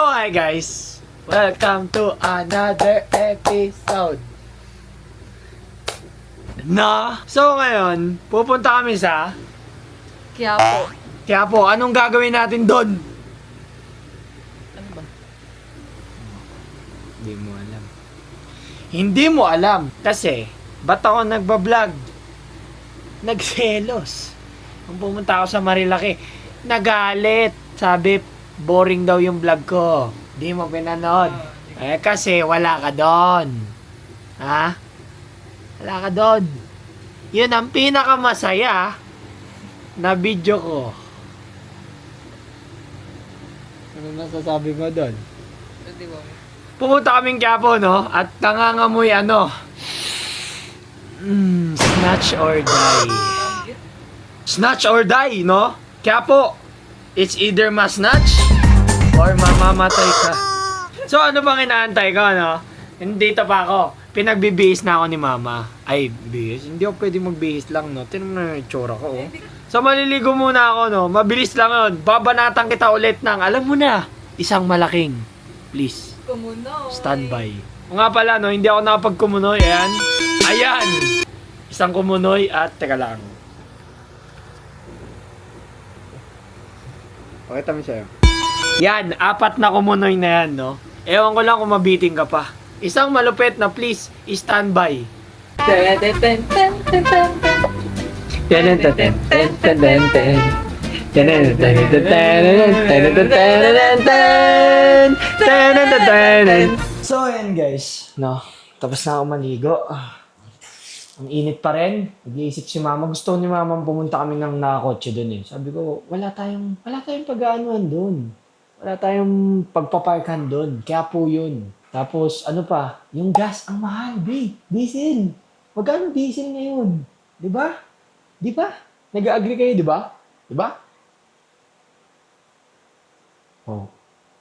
So hi guys, welcome to another episode. So ngayon, pupunta kami sa Quiapo. Anong gagawin natin doon? Ano ba? Hindi mo alam. Hindi mo alam kasi ba't ako nagbablog? Nagselos. Kung pumunta ako sa Marilaki, nagalit. Sabi, boring daw yung vlog ko. Di mo pinanood. Kasi wala ka doon. Ha? Wala ka doon. Yun ang pinakamasaya na video ko. Ano masasabi mo doon? Hindi ba? Pumunta kaming Quiapo, no? At nangangamoy snatch or die. Snatch or die, no? Quiapo, it's either ma-snatch or mamamatay ka. So, ano bang inaantay ko, no? Nandito pa ako. Pinagbibihis na ako ni mama. Ay, bihis? Hindi ako pwede magbihis lang, no? Tinan mo na yung itsura ko, oh. So, maliligo muna ako, no? Mabilis lang yun. Babanatan kita ulit ng, alam mo na, isang malaking. Please. Kumunoy. Standby. O nga pala, no? Hindi ako nakapagkumunoy. Ayan. Ayan! Isang kumunoy at, teka lang. Pakita mo sa'yo. Yan, 4 na kumunoy na yan, no? Ewan ko lang kung mabiting ka pa. Isang malupit na please, standby. So, ayan guys, no? Tapos na ako maligo. Ang init pa rin. Nag-iisip si mama. Gusto ni mama pumunta kami ng nakakotse doon eh. Sabi ko, wala tayong pag-aanuhan doon. Wala tayong pagpaparkan doon. Kaya po yun. Tapos, ano pa? Yung gas, ang mahal, babe. Diesel. Magkano diesel ngayon? Diba? Diba? Nag-agree kayo, diba? Diba? Oh.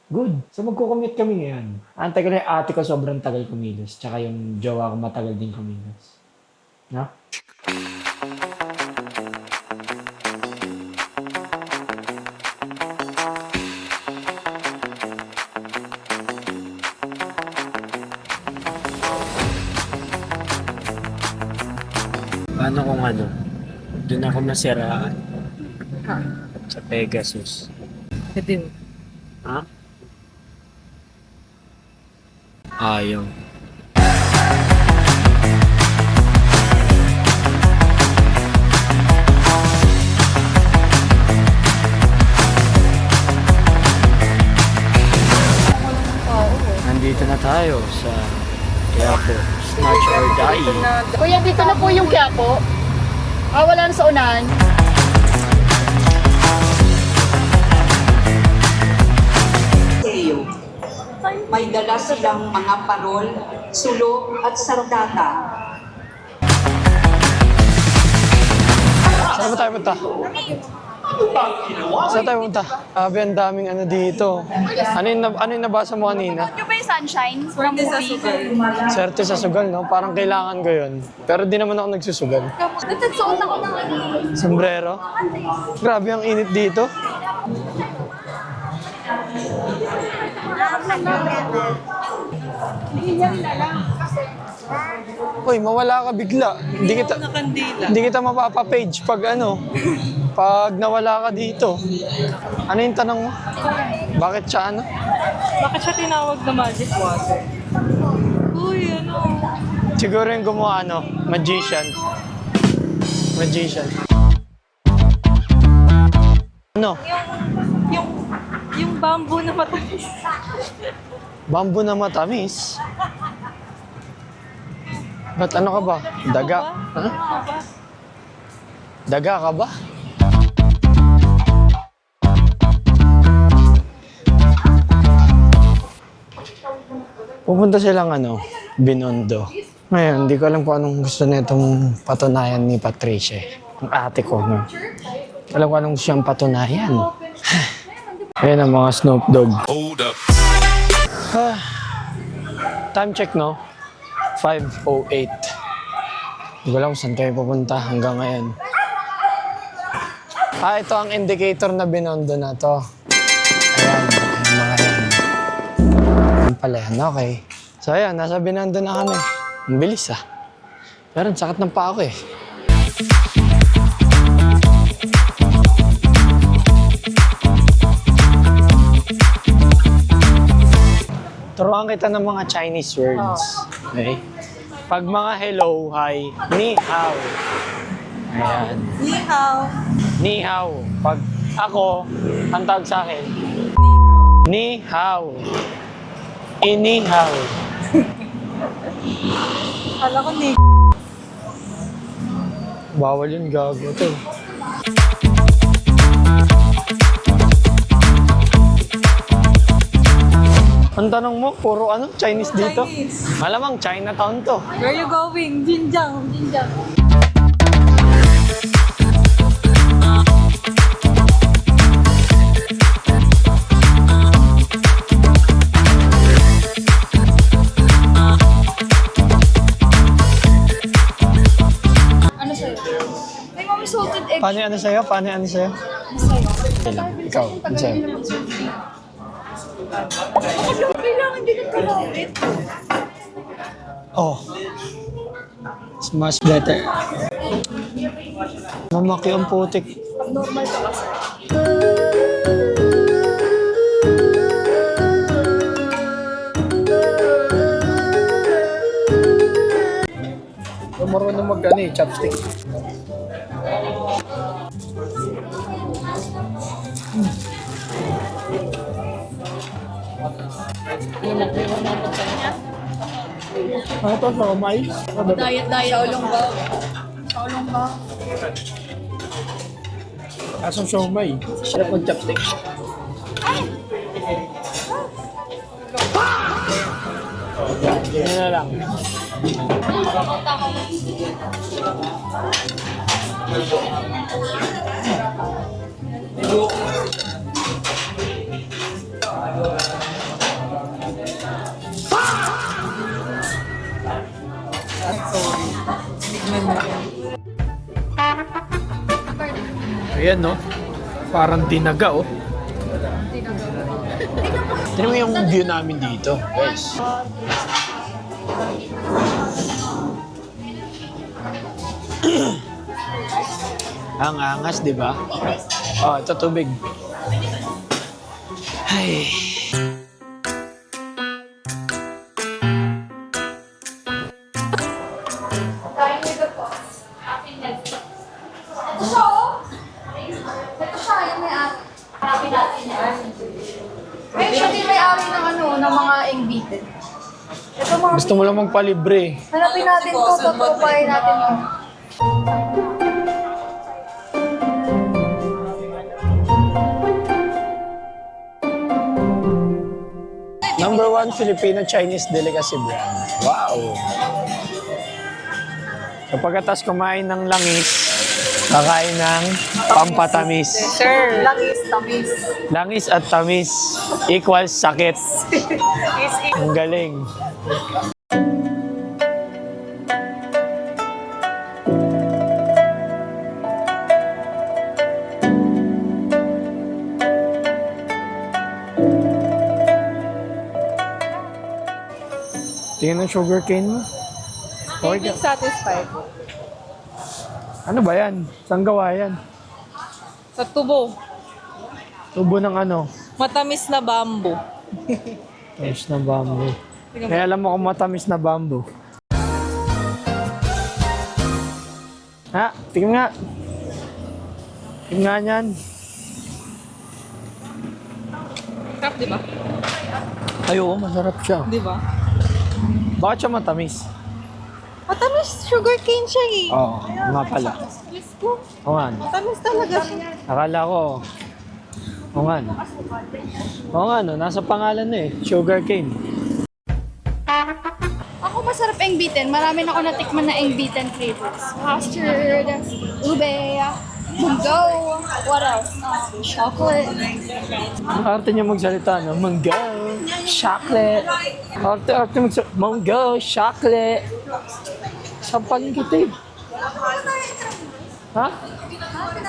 Good. So, magkukommute kami ngayon. Antay ko na yung ate ko sobrang tagal kumilos. Tsaka yung jowa ko matagal din kumilos. No? Paano kung doon ako nasiraan? Sa Pegasus. Hindi. Ha? Ayaw. Nandito na tayo sa Quiapo. Snatch or die. Kuya, dito na po yung Quiapo. Wala na sa unahan. May dala silang mga parol, sulo at sandata. Saan ba tayo punta? Saan tayo punta? Sabi, ang daming dito. Ano yung nabasa mo kanina? Yung ba yung Sunshine from movie? Swerte sa sugal, no? Parang kailangan ko yun. Pero di naman ako nagsusugal. Nagsuot ako ng Sombrero? Grabe ang init dito. Uy, mawala ka bigla. Hindi kita mapapa-page pag pag nawala ka dito. Ano yung tanong mo? Bakit siya Bakit siya tinawag na magic water? Uy, Siguro yung gumawa magician. Magician. Ano? Yung bamboo na matamis. Bamboo na matamis? Ba't ano ka ba? Daga? Ha? Daga ka ba? Pupunta silang Binondo. Ngayon, hindi ko alam kung anong gusto nitong patunayan ni Patricia. Ang ate ko, no? Alam ko anong gusto siyang patunayan. Ayan ang mga Snoop Dogg. Hold up. Time check, no? 5:08. Hindi ko alam kung saan kayo pupunta hanggang ngayon. Ito ang indicator na Binondo na to. Ayan, mga yan. pala yan. Okay. So ayan, nasa Binondo na kami. Ang bilis ah. Pero ang sakit ng paa ko eh. Turuan kita ng mga Chinese words. Okay? Pag mga hello, hi, ni hao. Ayan. Ni hao. Ni hao. Pag ako, ang tawag sa akin, ni hao. Ini hao. Kala ko ni Bawal yun, gago to. Ang tanong mo, puro ano, Chinese dito? Chinese. Malamang Chinatown to. Where you going? Jinjiang. Jinjiang. Ano sa'yo? May mga salted egg. Paano yung ano sa'yo? Paano yung ano sa'yo? Ikaw, ano sa'yo? Kailangan din ng pinawit. Oh. It's much better. Mamaki ang putik. Normal ka kasi. Marunong mag-ano eh, chopstick. Ano to, siomay? Diet. Shaolong ba? Shaolong ba? Asong siomay. Sarap mag-chopstick. Yan na lang. Ayan no, parang dinaga oh. Tignan mo yung view namin dito, guys. Ang angas, di ba? Oh, ito tubig. Ay. Ito siya, oh! Ito siya, yung may-ari. Hanapin natin yan. Ayun siya din may-ari ng ano, ng mga ingbitin. Ito mga... Gusto mo lang magpalibre. Hanapin natin to, tutupayin natin to. Number 1 Filipino-Chinese delicacy brand. Wow! So pagkatas kumain ng langis, kakain ng pampatamis. Sir. Langis, tamis. Langis at tamis equals sakit. Ang galing. Tingnan ng sugar cane mo. Feeling satisfied. Ano ba yan? Saan gawa yan? Sa tubo. Tubo ng ano? Matamis na bamboo. Tamis na bamboo. Kaya alam mo kung matamis na bamboo. Ha? Tingnan nga. Tingnan nga yan. Sarap, di ba? Ay, oo, masarap siya. Di ba? Bakit siya matamis? Matamis sugar cane siya eh. Oo, nga pala. Let's go. Oo nga. no. Matamis talaga siya. Akala ko. Oo nga. no. Oo nga, no. Nasa pangalan na eh. Sugar cane. Ako masarap ingbitin. Marami na ako natikman na ingbitin flavors. Custard, ube, mango, what else? Chocolate. Ang arte niya magsalita, no? Mango, chocolate. Arte magsalita, mango, chocolate. Sampalin kita eh. Ha?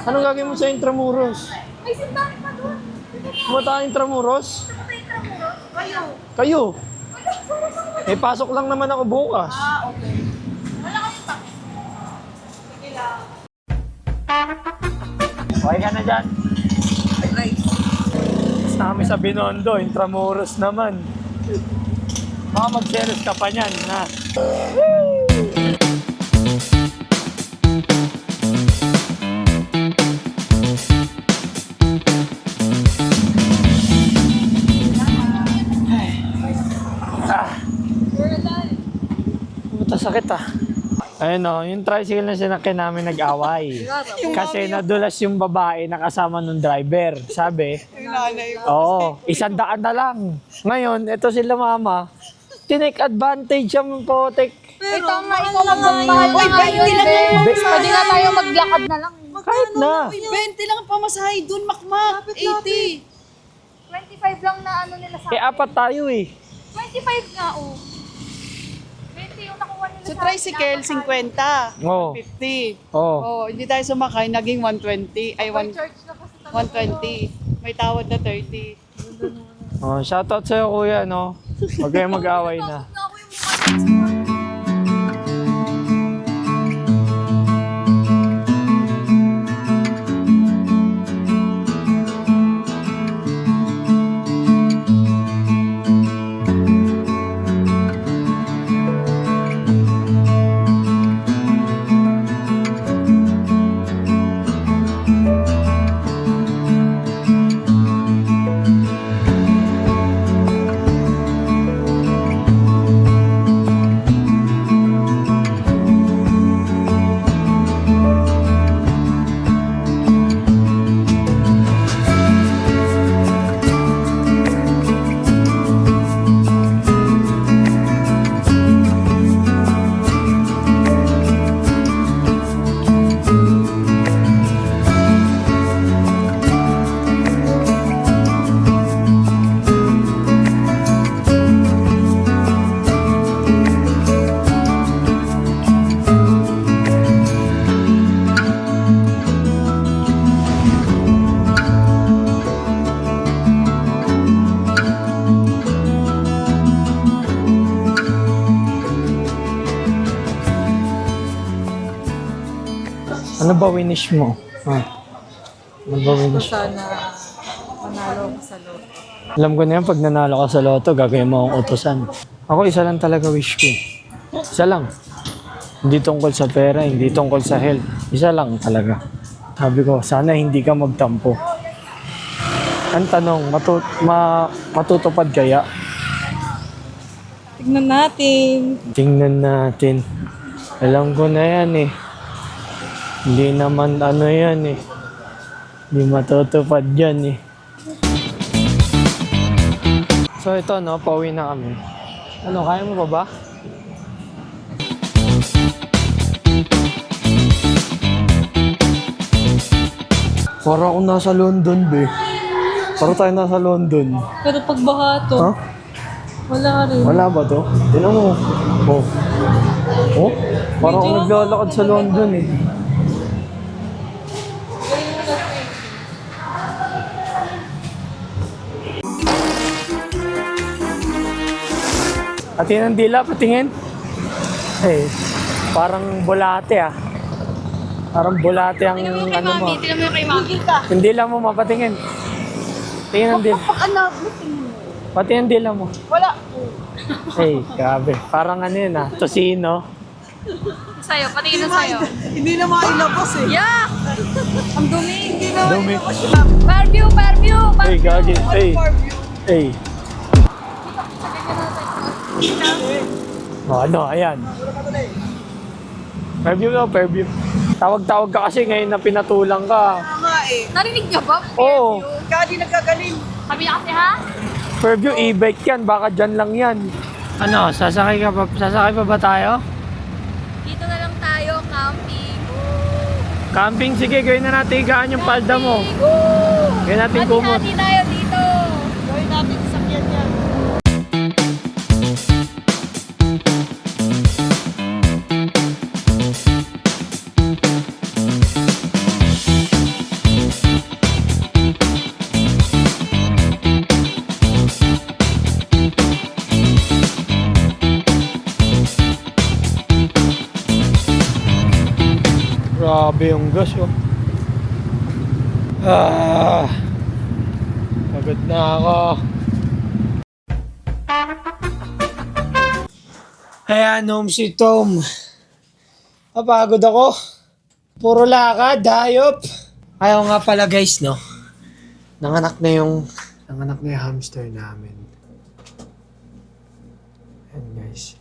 Anong gagawin mo sa Intramuros? May sintahan pa doon. Pumunta ka Intramuros? Kayo. Kayo? May pasok lang naman ako bukas. Okay. Wala kayong pake. Sige lang. Okay ka na dyan? Sa kami sa Binondo, Intramuros naman. Baka mag-series ka pa niyan, na. Puta, sakit ah. Ayun o, yung tricycle na sinakyan namin nag-away. Kasi nadulas yung babae na kasama nung driver. Sabi, oo, 100 na lang. Ngayon, ito sila mama, tinake advantage yung potek. Ay, tama, ikaw magmamahal na nga yun, Be. Pwede na tayo maglakad na lang. Kahit na. 20 lang ang pamasahe dun, makmak. 80. 25 lang na ano nila sa Eh, apat tayo eh. 25 nga, oh. 20 yung nakuha nila Sa sa tricycle, 50. Oo. 50. Oo. Oh, hindi tayo sumakay, naging 120. Ay, Church na kasi talaga. 120. May tawad na 30. Oh, shoutout sa'yo kuya, no? Huwag kayong mag-away na. Na ako yung mukha. Ano ba winish mo? Ano ba winish? Sana manalo ko sa loto. Alam ko na yan, pag nanalo ka sa loto, gagawin mo akong utosan. Ako, isa lang talaga wish ko. Isa lang. Hindi tungkol sa pera, hindi tungkol sa health. Isa lang talaga. Sabi ko, sana hindi ka magtampo. Ang tanong, matutupad kaya? Tignan natin. Tingnan natin. Alam ko na yan eh. Hindi naman ano yan eh. Hindi matutupad yan eh. So ito no, pauwi na kami. Ano, kaya mo pa ba? Para akong nasa London, be. Para tayo nasa London. Pero pag baha to, Ha? wala rin. Wala ba to? Tingnan mo. Oh. Oh? Parang akong naglalakad sa London eh. Atin ang dila, patingin. Eh, parang bulate ah. Parang bulate ang ano mo. Tignan mo yung kay Mami. Yung dila mo, mapatingin. Tingin ang dila. Anak, Patingin ang dila mo. wala. Hey, grabe. Parang ano yun ah, tosino. Sa'yo, patingin na sa'yo. Hindi na mailabas eh. Yak! Ang dumi. Hindi na. Dumi. Fairview, Fairview, Hey, Fairview. gagi. Hey. Hey. Oh, ano, ayan. Fairview daw, Fairview. Tawag-tawag ka kasi ngayon na pinatulang ka. Nga eh. Narinig niyo ba? Oo. Kadi nagkagaling. Sabi niya kasi ha? Fairview, e-bike yan. Baka dyan lang yan. Ano, sasakay pa ba tayo? Dito na lang tayo, camping. Camping, sige, gawin na natin higaan yung palda mo. Gawin natin kumot. Hati-hati tayo dito. Gawin natin sakyan yan. Grabe yung gas, oh. Pagod na ako. Ayan, home si Tom. Napagod ako. Puro lakad, hayop. Ayaw nga pala guys, no? Nanganak na yung hamster namin. Ayan guys.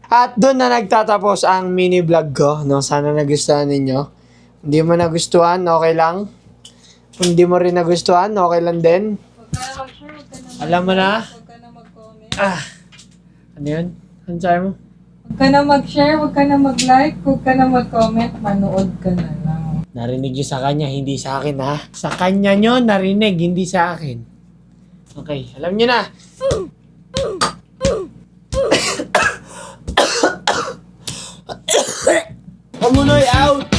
At doon na nagtatapos ang mini vlog ko, no? Sana nagustuhan ninyo. Hindi mo nagustuhan, okay lang. Kung hindi mo rin nagustuhan, okay lang din. Alam mo na? Huwag ka na mag-comment. Ano yun? Ano sabi mo? Huwag ka na mag-share, huwag ka na mag-like, huwag ka na mag-comment, manood ka na lang. Narinig nyo sa kanya, hindi sa akin ha. Sa kanya nyo narinig, hindi sa akin. Okay, alam nyo na. Pamunoy out!